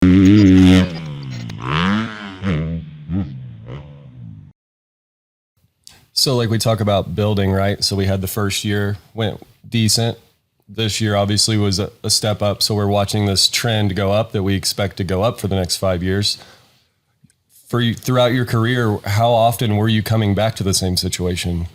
So like we talk about building, right? So we had the first year went decent. This year obviously was a step up. So we're watching this trend go up that we expect to go up for the next 5 years. For you, throughout your career, how often were you coming back to the same situation?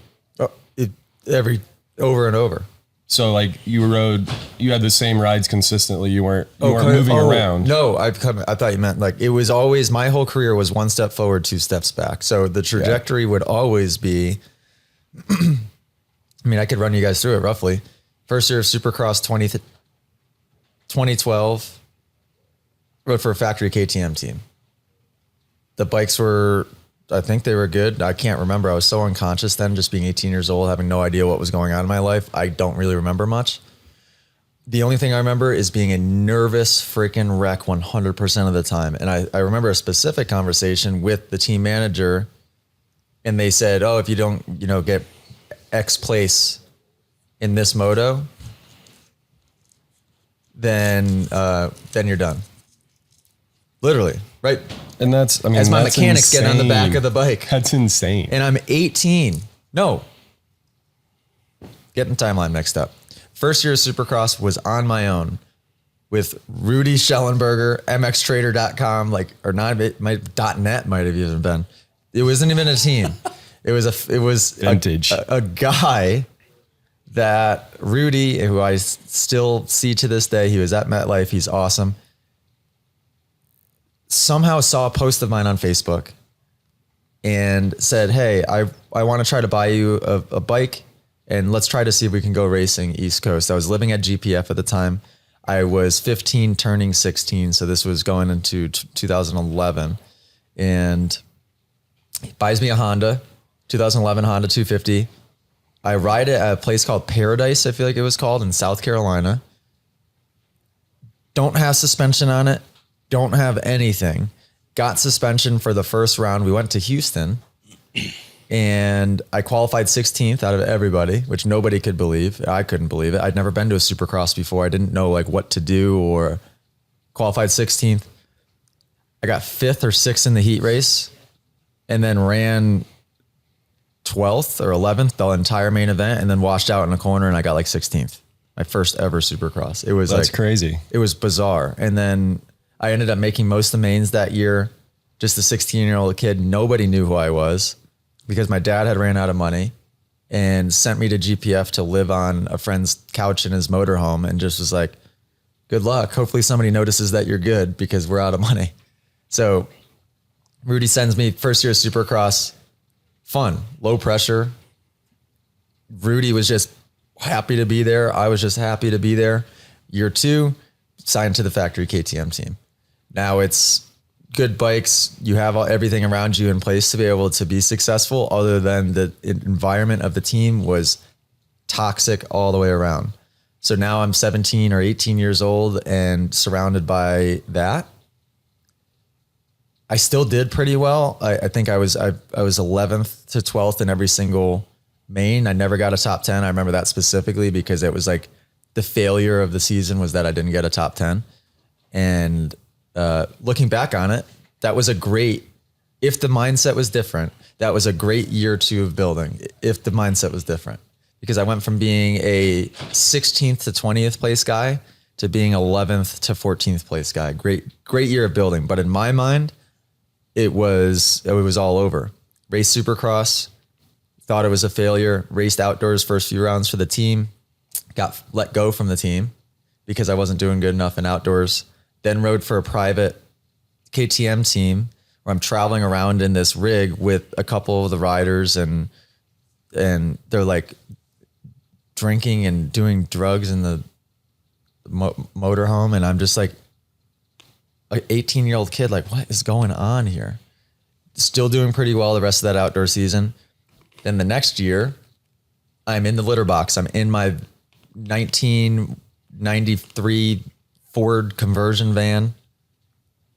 Over and over. So like you had the same rides consistently. You weren't moving around. No, I thought you meant like it was always, my whole career was one step forward, two steps back. So the trajectory would always be, I mean, I could run you guys through it roughly. First year of Supercross 2012, rode for a factory KTM team. The bikes were, I think they were good. I can't remember. I was so unconscious then, just being 18 years old, having no idea what was going on in my life. I don't really remember much. The only thing I remember is being a nervous freaking wreck 100% of the time. And I remember a specific conversation with the team manager, and they said, oh, if you don't, get X place in this moto, then you're done. Literally, right? And that's, I mean, as my that's mechanics insane. get on the back of the bike. That's insane. And I'm 18. No. Getting timeline mixed up. First year of Supercross was on my own with Rudy Schellenberger, mxtrader.com, or not, my .net might have even been. It wasn't even a team. It was vintage. A guy that Rudy, who I still see to this day, he was at MetLife. He's awesome. Somehow saw a post of mine on Facebook and said, hey, I want to try to buy you a bike and let's try to see if we can go racing East Coast. I was living at GPF at the time. I was 15 turning 16. So this was going into 2011, and he buys me a Honda, 2011 Honda 250. I ride it at a place called Paradise, I feel like it was called, in South Carolina. Don't have suspension on it. Don't have anything. Got suspension for the first round. We went to Houston and I qualified 16th out of everybody, which nobody could believe. I couldn't believe it. I'd never been to a Supercross before. I didn't know what to do, or qualified 16th. I got 5th or 6th in the heat race and then ran 12th or 11th the entire main event, and then washed out in a corner and I got 16th. My first ever Supercross. It was That's crazy. It was bizarre. And then I ended up making most of the mains that year. Just a 16-year-old kid. Nobody knew who I was because my dad had ran out of money and sent me to GPF to live on a friend's couch in his motorhome, and just was like, good luck. Hopefully somebody notices that you're good because we're out of money. So Rudy sends me first year of Supercross. Fun, low pressure. Rudy was just happy to be there. I was just happy to be there. Year 2, signed to the factory KTM team. Now it's good bikes. You have everything around you in place to be able to be successful, other than the environment of the team was toxic all the way around. So now I'm 17 or 18 years old and surrounded by that. I still did pretty well. I think I was 11th to 12th in every single main. I never got a top 10. I remember that specifically because it was the failure of the season was that I didn't get a top 10. And looking back on it, that was if the mindset was different, that was a great year 2 of building, if the mindset was different. Because I went from being a 16th to 20th place guy to being 11th to 14th place guy. Great year of building. But in my mind, it was all over. Raced Supercross, thought it was a failure, raced outdoors first few rounds for the team, got let go from the team because I wasn't doing good enough in outdoors. Then rode for a private KTM team where I'm traveling around in this rig with a couple of the riders, and they're drinking and doing drugs in the motorhome. And I'm just an 18-year-old kid, what is going on here? Still doing pretty well the rest of that outdoor season. Then the next year, I'm in the litter box. I'm in my 1993 Ford conversion van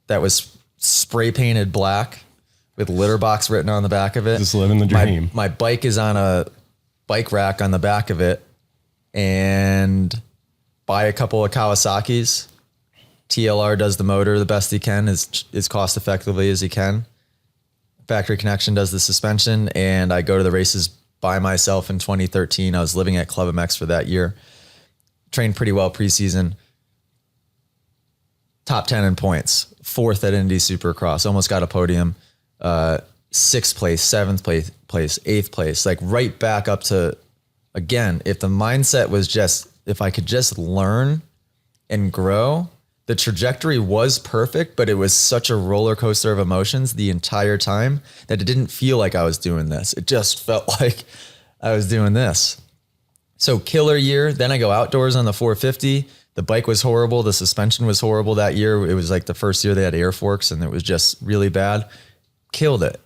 that was spray painted black with litter box written on the back of it. Just living the dream. My bike is on a bike rack on the back of it, and buy a couple of Kawasaki's TLR does the motor the best he can, as cost effectively as he can. Factory Connection does the suspension, and I go to the races by myself in 2013. I was living at Club MX for that year. Trained pretty well preseason. Top 10 in points. 4th at Indy Supercross. Almost got a podium. 6th place, 7th place, 8th place. Like right back up to, again, if the mindset was just, if I could just learn and grow, the trajectory was perfect, but it was such a roller coaster of emotions the entire time that it didn't feel like I was doing this. It just felt like I was doing this. So killer year. Then I go outdoors on the 450. The bike was horrible. The suspension was horrible that year. It was like the first year they had air forks and it was just really bad. Killed it.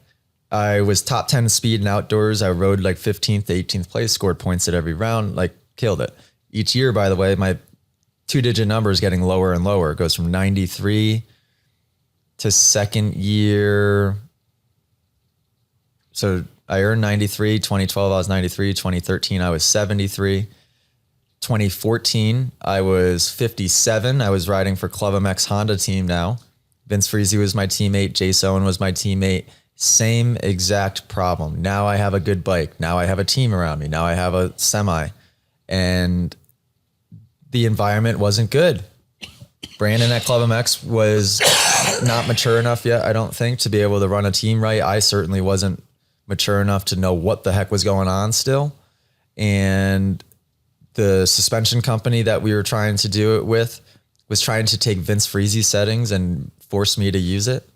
I was top 10 speed in outdoors. I rode like 15th to 18th place, scored points at every round, like killed it. Each year, by the way, my 2-digit number is getting lower and lower. It goes from 93 to second year. So I earned 93. 2012, I was 93. 2013, I was 73. 2014, I was 57. I was riding for Club MX Honda team now. Vince Friese was my teammate. Jace Owen was my teammate. Same exact problem. Now I have a good bike. Now I have a team around me. Now I have a semi. And the environment wasn't good. Brandon at Club MX was not mature enough yet, I don't think, to be able to run a team right. I certainly wasn't mature enough to know what the heck was going on still. And the suspension company that we were trying to do it with was trying to take Vince Friese's settings and force me to use it.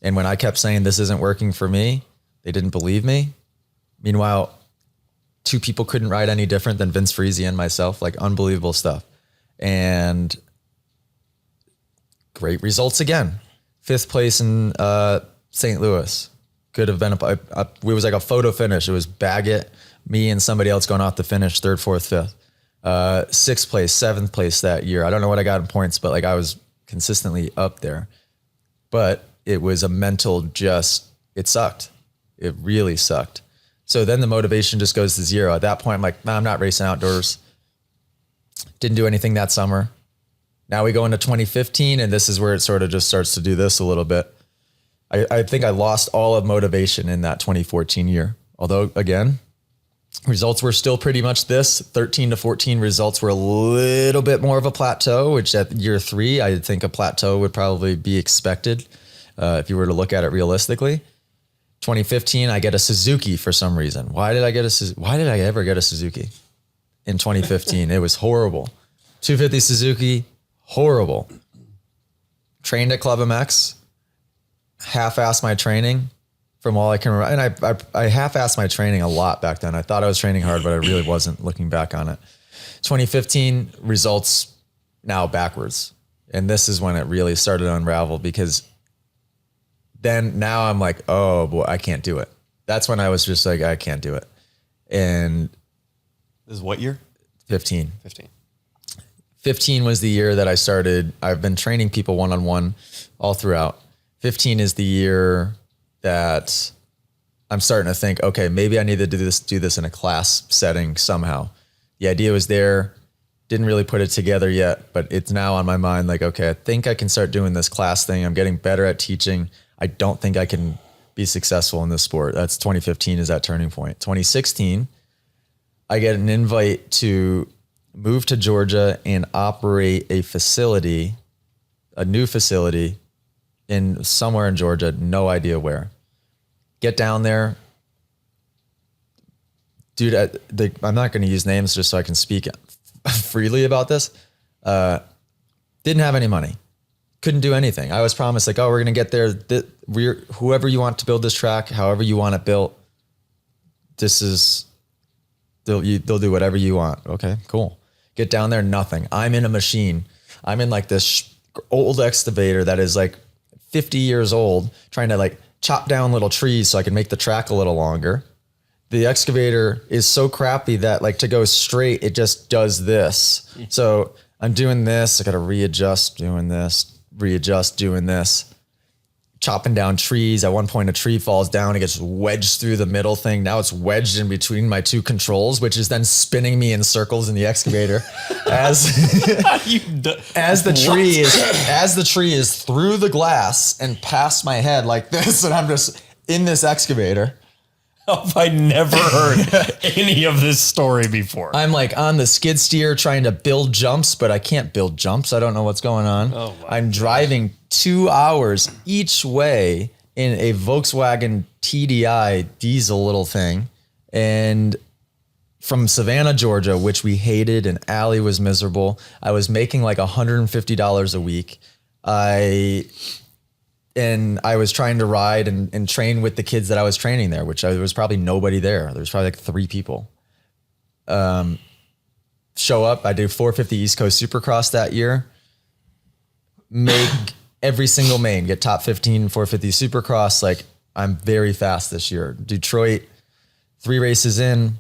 And when I kept saying this isn't working for me, they didn't believe me. Meanwhile, 2 people couldn't ride any different than Vince Friese and myself, like unbelievable stuff. And great results again. 5th place in St. Louis. Could have been it was like a photo finish. It was Baggett, me, and somebody else going off the finish, 3rd, 4th, 5th. 6th place, 7th place that year. I don't know what I got in points, but like I was consistently up there. But it was a mental it sucked. It really sucked. So then the motivation just goes to zero. At that point, I'm like, nah, I'm not racing outdoors. Didn't do anything that summer. Now we go into 2015, and this is where it sort of just starts to do this a little bit. I think I lost all of motivation in that 2014 year. Although, again, results were still pretty much this. 13 to 14 results were a little bit more of a plateau, which at year 3, I think a plateau would probably be expected if you were to look at it realistically. 2015, I get a Suzuki for some reason. Why did I ever get a Suzuki in 2015? It was horrible. 250 Suzuki, horrible. Trained at Club MX, half-assed my training from all I can remember. And I half-assed my training a lot back then. I thought I was training hard, but I really wasn't looking back on it. 2015 results now backwards. And this is when it really started to unravel, because then now I'm like, oh boy, I can't do it. That's when I was just like, I can't do it. And this is what year? 15. 15. 15 was the year that I've been training people one-on-one all throughout. 15 is the year that I'm starting to think, okay, maybe I need to do this in a class setting somehow. The idea was there, didn't really put it together yet, but it's now on my mind. Like, okay, I think I can start doing this class thing. I'm getting better at teaching. I don't think I can be successful in this sport. That's 2015 is that turning point. 2016, I get an invite to move to Georgia and operate a new facility in somewhere in Georgia, no idea where. Get down there. Dude, I'm not going to use names just so I can speak freely about this. Didn't have any money. Couldn't do anything. I was promised like, oh, we're going to get there. Whoever you want to build this track, however you want it built, they'll do whatever you want. Okay, cool. Get down there, nothing. I'm in a machine. I'm in like this old excavator that is like 50 years old, trying to like chop down little trees so I can make the track a little longer. The excavator is so crappy that like to go straight, it just does this. So I'm doing this. I got to readjust, doing this. chopping down trees. At one point, a tree falls down. It gets wedged through the middle thing. Now it's wedged in between my two controls, which is then spinning me in circles in the excavator as the tree is through the glass and past my head like this, and I'm just in this excavator. I never heard any of this story before. I'm like on the skid steer trying to build jumps, but I can't build jumps. I don't know what's going on. Oh, wow. I'm driving 2 hours each way in a Volkswagen TDI diesel little thing. And from Savannah, Georgia, which we hated, and Allie was miserable. I was making like $150 a week. And I was trying to ride and train with the kids that I was training there, which there was probably nobody there. There was probably like 3 people. Show up, I do 450 East Coast Supercross that year. Make every single main, get top 15 450 Supercross. Like, I'm very fast this year. Detroit, 3 races in,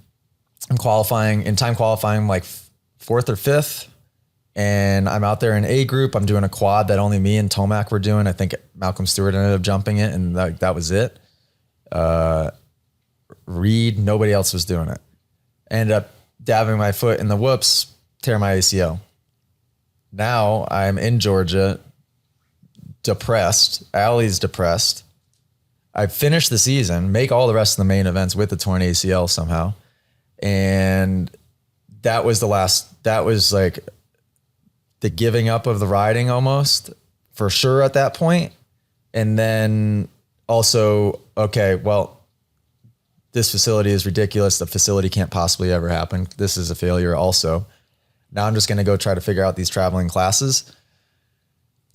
I'm qualifying, like 4th or 5th. And I'm out there in A group. I'm doing a quad that only me and Tomac were doing. I think Malcolm Stewart ended up jumping it, and that was it. Reed, nobody else was doing it. Ended up dabbing my foot in the whoops, tear my ACL. Now I'm in Georgia, depressed. Allie's depressed. I finished the season, make all the rest of the main events with the torn ACL somehow. And that was like the giving up of the riding almost, for sure at that point. And then also, okay, well, this facility is ridiculous. The facility can't possibly ever happen. This is a failure also. Now I'm just going to go try to figure out these traveling classes.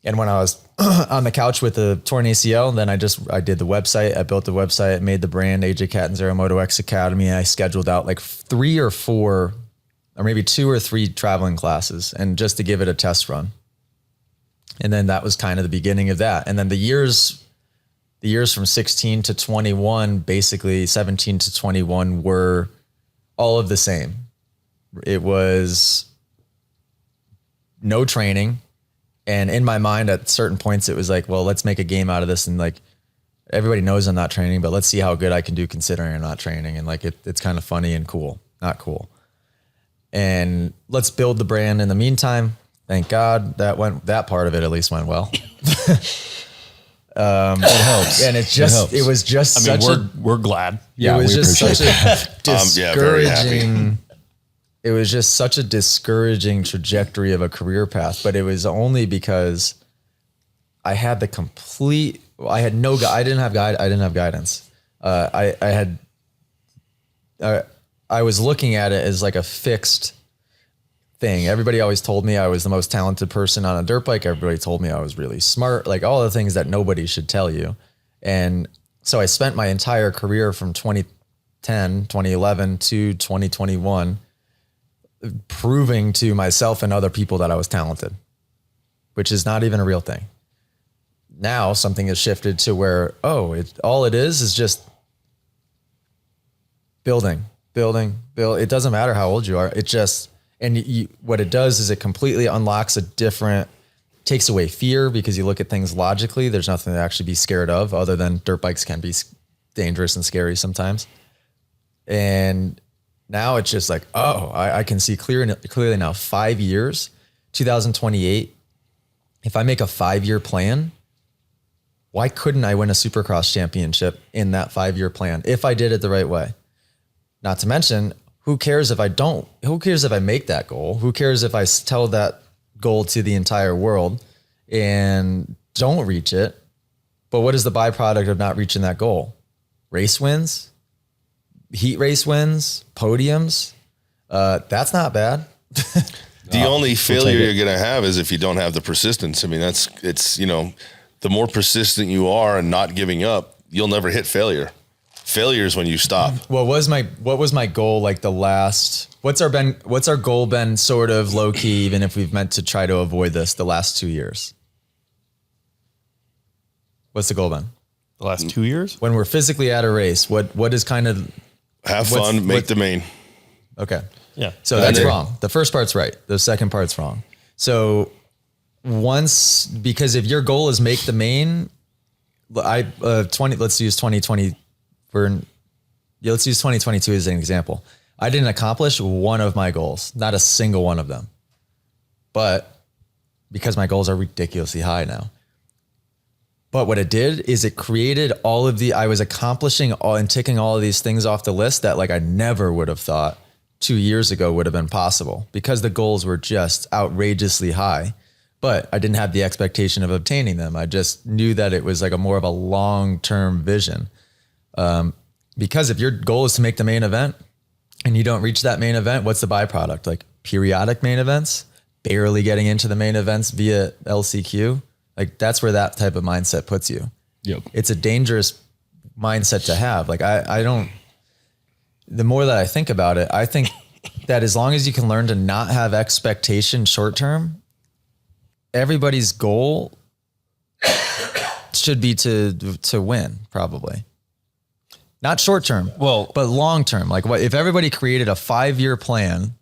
And when I was on the couch with the torn ACL, then I did the website. I built the website, made the brand AJ Catanzaro Moto X Academy. I scheduled out like 3 or 4, or maybe 2 or 3 traveling classes, and just to give it a test run. And then that was kind of the beginning of that. And then the years from 16 to 21, basically 17 to 21, were all of the same. It was no training. And in my mind, at certain points, it was like, well, let's make a game out of this. And like, everybody knows I'm not training, but let's see how good I can do considering I'm not training. And like, it's kind of funny and cool, not cool. And let's build the brand in the meantime. Thank God that part of it at least went well. It helps. And it was just we're glad. Yeah, it was just such a discouraging. Very It was just such a discouraging trajectory of a career path, but it was only because I had I didn't have guidance. I was looking at it as like a fixed thing. Everybody always told me I was the most talented person on a dirt bike. Everybody told me I was really smart, like all the things that nobody should tell you. And so I spent my entire career from 2011 to 2021 proving to myself and other people that I was talented, which is not even a real thing. Now something has shifted to where, all it is just building. It doesn't matter how old you are. It just, what it does is it completely unlocks takes away fear, because you look at things logically. There's nothing to actually be scared of, other than dirt bikes can be dangerous and scary sometimes. And now it's just like, I can see clearly now. 5 years, 2028. If I make a 5-year plan, why couldn't I win a Supercross championship in that 5-year plan if I did it the right way? Not to mention, who cares if I don't? Who cares if I make that goal? Who cares if I tell that goal to the entire world and don't reach it? But what is the byproduct of not reaching that goal? Race wins? Heat race wins, podiums. That's not bad. The only failure you're going to have is if you don't have the persistence. I mean, the more persistent you are and not giving up, you'll never hit failure. Failure is when you stop. What was my goal? Like what's our goal been sort of low key, even if we've meant to try to avoid this the last 2 years? What's the goal been? The last 2 years? When we're physically at a race, what is kind of, have fun, make the main. Okay. Yeah. So that's wrong. The first part's right. The second part's wrong. So because if your goal is make the main, let's use 2020 let's use 2022 as an example. I didn't accomplish one of my goals, not a single one of them. But because my goals are ridiculously high now. But what it did is it created I was accomplishing and ticking all of these things off the list that like I never would have thought 2 years ago would have been possible because the goals were just outrageously high. But I didn't have the expectation of obtaining them. I just knew that it was like more of a long-term vision. Because if your goal is to make the main event and you don't reach that main event, what's the byproduct? Like periodic main events, barely getting into the main events via LCQ. Like that's where that type of mindset puts you. Yep. It's a dangerous mindset to have. Like the more that I think about it, I think that as long as you can learn to not have expectation short-term, everybody's goal should be to win, probably. Not short-term, but long-term. Like what if everybody created a 5-year plan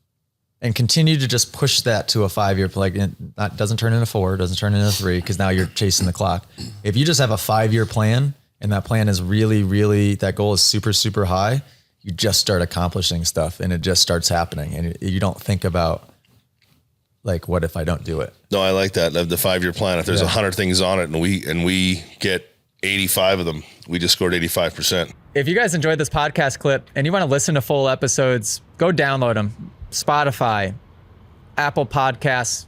and continued to just push that to a 5-year, like that doesn't turn into 4, doesn't turn into 3, because now you're chasing the clock. If you just have a 5-year plan and that plan is really, really, that goal is super, super high, you just start accomplishing stuff and it just starts happening. And you don't think about like, what if I don't do it? No, I like that. The 5-year plan. If there's 100 things on it and we get 85 of them, we just scored 85%. If you guys enjoyed this podcast clip and you want to listen to full episodes, go download them. Spotify, Apple Podcasts,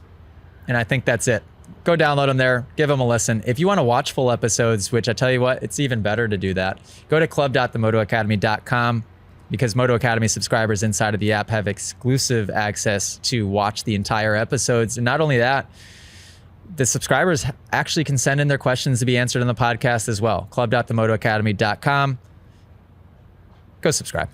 and I think that's it. Go download them there. Give them a listen. If you want to watch full episodes, which I tell you what, it's even better to do that, go to club.themotoacademy.com because Moto Academy subscribers inside of the app have exclusive access to watch the entire episodes. And not only that, the subscribers actually can send in their questions to be answered on the podcast as well. Club.themotoacademy.com. Go subscribe.